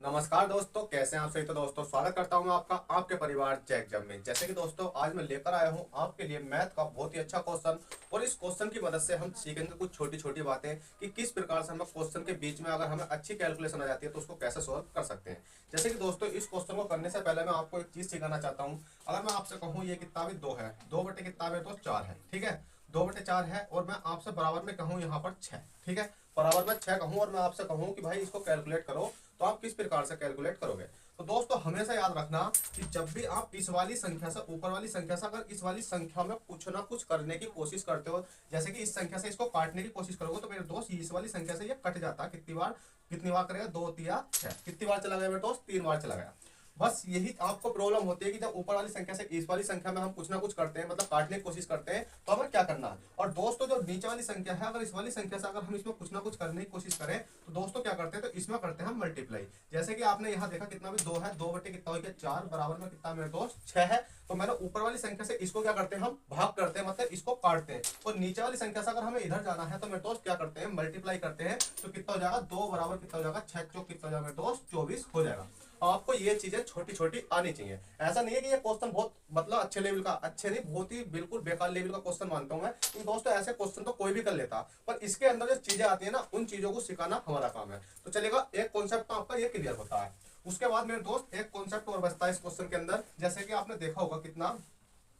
नमस्कार दोस्तों, कैसे हैं आप सही। तो दोस्तों स्वागत करता हूं मैं आपका आपके परिवार जय एग्जाम में। जैसे कि दोस्तों आज मैं लेकर आया हूं आपके लिए मैथ का बहुत ही अच्छा क्वेश्चन, और इस क्वेश्चन की मदद से हम सीखेंगे कुछ छोटी छोटी बातें कि किस प्रकार से हम क्वेश्चन के बीच में अगर हमें अच्छी कैलकुलेशन आ जाती है तो उसको कैसे सोल्व कर सकते हैं। जैसे कि दोस्तों इस क्वेश्चन को करने से पहले मैं आपको एक चीज सिखाना चाहता हूँ। अगर मैं आपसे कहूँ ये किताबें 2 है, 2 बटे किताबें तो 4 है, ठीक है, 2/4 है, और मैं आपसे बराबर में कहूँ यहाँ पर 6, ठीक है, बराबर में 6 कहूँ और मैं आपसे कहूँ कि भाई इसको कैलकुलेट करो, तो आप किस प्रकार से कैलकुलेट करोगे। तो दोस्तों हमेशा याद रखना कि जब भी आप इस वाली संख्या से ऊपर वाली संख्या से अगर इस वाली संख्या में कुछ ना कुछ करने की कोशिश करते हो, जैसे कि इस संख्या से इसको काटने की कोशिश करोगे, तो मेरे दोस्त इस वाली संख्या से ये कट जाता है। कितनी बार करेगा, 2 3 6, कितनी बार चला गया मेरे दोस्त, 3 बार चला गया। बस यही आपको प्रॉब्लम होती है कि जब ऊपर वाली संख्या से इस वाली संख्या में हम कुछ ना कुछ करते हैं, मतलब काटने की कोशिश करते हैं, तो हमें क्या करना है। और दोस्तों जो नीचे वाली संख्या है, अगर इस वाली संख्या से अगर हम इसमें कुछ ना कुछ करने की कोशिश करें, तो दोस्तों क्या करते हैं, तो इसमें करते हैं हम मल्टीप्लाई। जैसे कि आपने यहाँ देखा कितना भी 2 है, 2 बटे कितना हो गया 4, बराबर में कितना मेरे दोस्त 6 है। तो मैंने ऊपर वाली संख्या से इसको क्या करते हैं, हम भाग करते हैं, मतलब इसको काटते हैं। और नीचे वाली संख्या से अगर हमें इधर जाना है तो मेरे दोस्त क्या करते हैं, मल्टीप्लाई करते हैं। तो कितना हो जाएगा, 2 बराबर कितना हो जाएगा 6 चौक कितना हो जाएगा मेरे दोस्त 24 हो जाएगा। आपको ये चीजें छोटी छोटी आनी चाहिए। ऐसा नहीं है कि ये क्वेश्चन बहुत मतलब अच्छे लेवल का, अच्छे नहीं, बहुत ही बिल्कुल बेकार लेवल का क्वेश्चन मानता हूं मैं। तो दोस्तों ऐसे क्वेश्चन तो कोई भी कर लेता, पर इसके अंदर जो चीजें आती है ना, उन चीजों को सिखाना हमारा काम है। तो चलेगा, एक कॉन्सेप्ट तो आपका ये क्लियर होता है। उसके बाद मेरे दोस्त एक कॉन्सेप्ट और बचता है इस क्वेश्चन के अंदर। जैसे कि आपने देखा होगा कितना,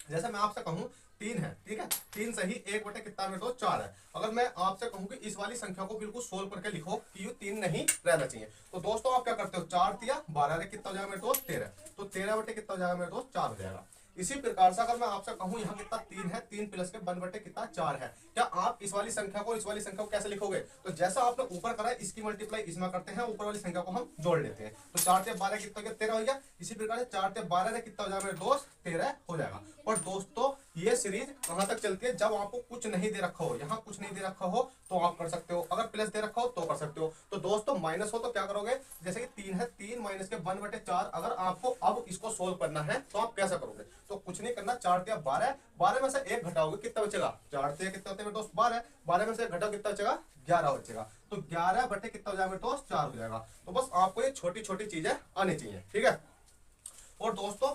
जैसे मैं आपसे कहूं 3 है, ठीक है, 3 सही 1 बटे कितना मेरे दोस्त 4 है। अगर मैं आपसे कहूं कि इस वाली संख्या को बिल्कुल सोल्व करके लिखो कि ये 3 नहीं रहना चाहिए, तो दोस्तों आप क्या करते हो, 4 दिया 12 कितना हो जाएगा मेरे दोस्त 13, तो 13 बटे कितना हो जाएगा मेरे दोस्त 4 हो जाएगा। इसी प्रकार से अगर मैं आपसे कहूं यहाँ कितना 3 है, 3 प्लस के 1 बटे कितना 4 है, क्या आप इस वाली संख्या को इस वाली संख्या को कैसे लिखोगे। तो जैसा आपने ऊपर करा है इसकी मल्टीप्लाई इसमें करते हैं, ऊपर वाली संख्या को हम जोड़ लेते हैं। तो 4 से 12 कितना हो गया 13 हो गया। इसी प्रकार से 4 से 12 कितना हो जाएगा मेरे दोस्त 13 हो जाएगा। और दोस्तों ये सीरीज कहां तक चलती है, जब आपको कुछ नहीं दे रखा हो, यहाँ कुछ नहीं दे रखा हो तो आप कर सकते हो, अगर प्लस दे रखा हो तो कर सकते हो। तो दोस्तों माइनस हो तो क्या करोगे, जैसे कि 3 है, 3 माइनस के 1 बटे 4, अगर आपको अब इसको सोल्व करना है तो आप कैसा करोगे, तो कुछ नहीं करना, 4 दिया 12, 12 में से 1 घटाओगे कितना बचेगा, 4 से कितना होते हैं मेरे दोस्त 12, 12 में से घटाओ कितना बचेगा 11 बचेगा। तो 11 बटे कितना हो जाएगा मेरे दोस्त 4 हो जाएगा। तो बस आपको ये छोटी छोटी चीजें आनी चाहिए, ठीक है। और दोस्तों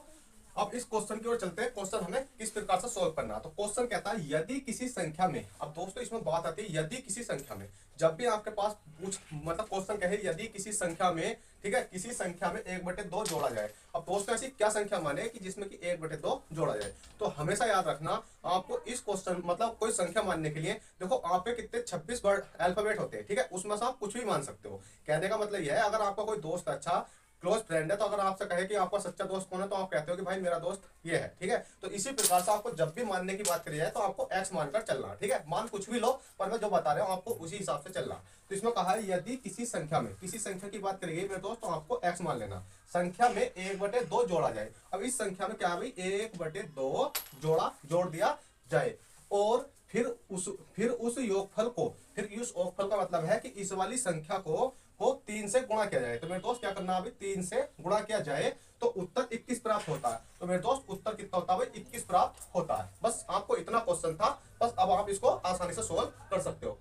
अब इस क्वेश्चन की ओर चलते हैं, क्वेश्चन हमें किस प्रकार से सोल्व करना है। तो क्वेश्चन कहता है यदि किसी संख्या में, अब दोस्तों इसमें बात आती है यदि किसी संख्या में, जब भी आपके पास कुछ मतलब क्वेश्चन कहे यदि किसी संख्या में, ठीक है, किसी संख्या में 1/2 जोड़ा जाए। अब दोस्तों ऐसी क्या संख्या माने कि जिसमें कि 1/2 जोड़ा जाए। तो हमेशा याद रखना आपको इस क्वेश्चन मतलब कोई संख्या मानने के लिए, देखो आपके कितने 26 वर्ड अल्फाबेट होते हैं, ठीक है, उसमें से आप कुछ भी मान सकते हो। कहने का मतलब यह है, अगर आपका कोई दोस्त अच्छा क्लोज फ्रेंड है, तो अगर आपसे कहे कि आपका सच्चा दोस्त कौन है, तो आप कहते हो कि भाई मेरा दोस्त ये है, ठीक है। तो इसी प्रकार से आपको जब भी मानने की बात करी जाए तो आपको एक्स मानकर चलना, ठीक है, मान कुछ भी लो, पर मैं जो बता रहा हूँ आपको उसी हिसाब से चलना। तो इसमें कहा है यदि किसी संख्या में, किसी संख्या की बात करेंगे मेरे दोस्त, तो आपको एक्स मान लेना। संख्या में 1/2 जोड़ा जाए। अब इस संख्या में क्या है भाई, 1/2 जोड़ दिया जाए, और फिर उस योगफल को, फिर उस योगफल का मतलब है कि इस वाली संख्या को 3 से गुणा किया जाए। तो मेरे दोस्त क्या करना है, अभी 3 से गुणा किया जाए तो उत्तर 21 प्राप्त होता है। तो मेरे दोस्त उत्तर कितना होता है भाई, 21 प्राप्त होता है। बस आपको इतना क्वेश्चन था, बस अब आप इसको आसानी से सोल्व कर सकते हो,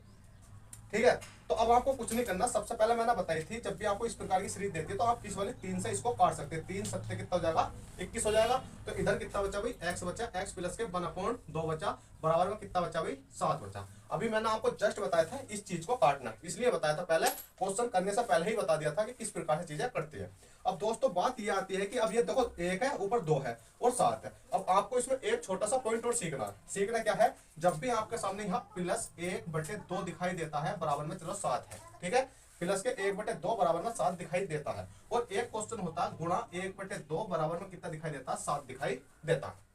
ठीक है। तो अब आपको कुछ नहीं करना, सबसे पहले मैंने बताई थी जब भी आपको इस प्रकार की सीरीज देती है तो आप इस वाली 3 से इसको काट सकते हैं। 3 सत्ते कितना हो जाएगा 21 हो जाएगा। तो इधर कितना बचा भाई, एक्स बचा, एक्स प्लस के 1/2 बचा, बराबर में कितना बचा भाई 7 बचा। अभी मैंने आपको जस्ट बताया था इस चीज को काटना, इसलिए बताया था, पहले क्वेश्चन करने से पहले ही बता दिया था कि किस प्रकार से चीजें करती है। अब दोस्तों बात ये आती है कि अब ये देखो 1 है, ऊपर 2 है और 7 है। अब आपको इसमें एक छोटा सा पॉइंट और सीखना क्या है, जब भी आपके सामने यहाँ +1/2 दिखाई देता है, बराबर में चलो 7 है, ठीक है, प्लस के 1/2 बराबर में 7 दिखाई देता है, और एक क्वेश्चन होता है गुणा 1/2 बराबर में कितना दिखाई देता है, 7 दिखाई देता है।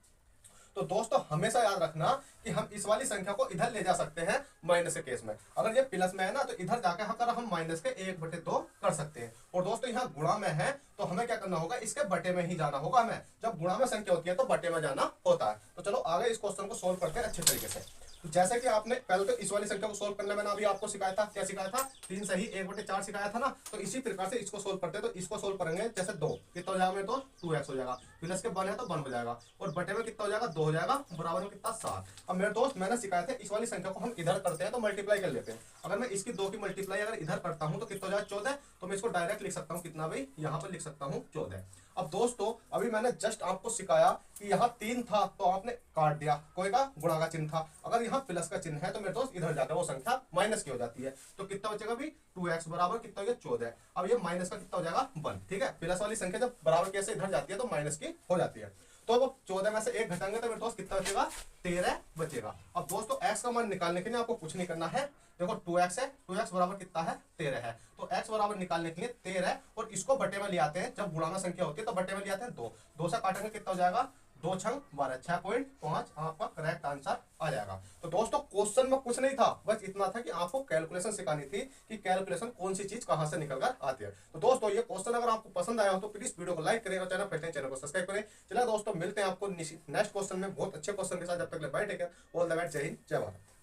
तो दोस्तों हमेशा याद रखना कि हम इस वाली संख्या को इधर ले जा सकते हैं माइनस के केस में। अगर ये प्लस में है ना, तो इधर जाकर अगर हम माइनस के 1/2 कर सकते हैं। और दोस्तों यहाँ गुणा में है तो हमें क्या करना होगा, इसके बटे में ही जाना होगा। हमें जब गुणा में संख्या होती है तो बटे में जाना होता है। तो चलो आगे इस क्वेश्चन को सोल्व करते हैं अच्छे तरीके से। तो जैसे कि आपने पहले तो इस वाली संख्या को सोल्व करना मैंने अभी आपको सिखाया था, क्या सिखाया था, 3 सही 1/4 सिखाया था ना। तो इसी प्रकार से इसको सोल्व करते हैं। तो इसको सोल्व करेंगे जैसे 2 कितना हो जाएगा मेरे दोस्त, 2x हो जाएगा, प्लस के 1 है तो 1 हो जाएगा, और बटे में कितना हो जाएगा, 2 हो जाएगा, बराबर में कितना 7। अब मेरे दोस्त मैंने सिखाया था इस वाली संख्या को हम इधर करते हैं तो मल्टीप्लाई कर लेते हैं। अगर मैं इसकी 2 की मल्टीप्लाई अगर इधर करता हूं तो कितना हो जाएगा, 14। तो मैं इसको डायरेक्ट लिख सकता हूं कितना भाई, यहाँ पर लिख सकता हूँ 14। अब दोस्तों अभी मैंने जस्ट आपको सिखाया कि यहाँ 3 था तो आपने काट दिया, कोई का गुणा का चिन्ह था, अगर यहाँ प्लस का चिन्ह है तो मेरे दोस्त इधर जाकर वो संख्या माइनस की हो जाती है। तो कितना बचेगा भी, 2x बराबर कितना हो गया, 14। अब ये माइनस का कितना हो जाएगा, 1। ठीक है, प्लस वाली संख्या जब बराबर कैसे इधर जाती है तो माइनस की हो जाती है। तो अब 14 में से 1 घटाएंगे तो मेरे दोस्त कितना बचेगा, 13 बचेगा। अब दोस्तों x का मान निकालने के लिए आपको कुछ नहीं करना है, देखो 2x है, 2x बराबर कितना है, 13 है। तो x बराबर निकालने के लिए 13 है, और इसको बटे में ले आते हैं, जब गुणाना संख्या होती है तो बटे में ले आते हैं 2। 2 से काटेंगे कितना हो जाएगा, 2 छंग 12, 6.5 आपका करेक्ट आंसर आ जाएगा। तो दोस्तों क्वेश्चन में कुछ नहीं था, बस इतना था कि आपको कैलकुलेशन सिखानी थी कि कैलकुलेशन कौन सी चीज कहां से निकल कर आती है। तो दोस्तों ये क्वेश्चन अगर आपको पसंद आया हो तो प्लीज वीडियो को लाइक करें और चैनल को सब्सक्राइब करें। चलिए दोस्तों मिलते हैं आपको नेक्स्ट क्वेश्चन में बहुत अच्छे क्वेश्चन के साथ, जब तक bye take care, all the best, जय हिंद जय भारत।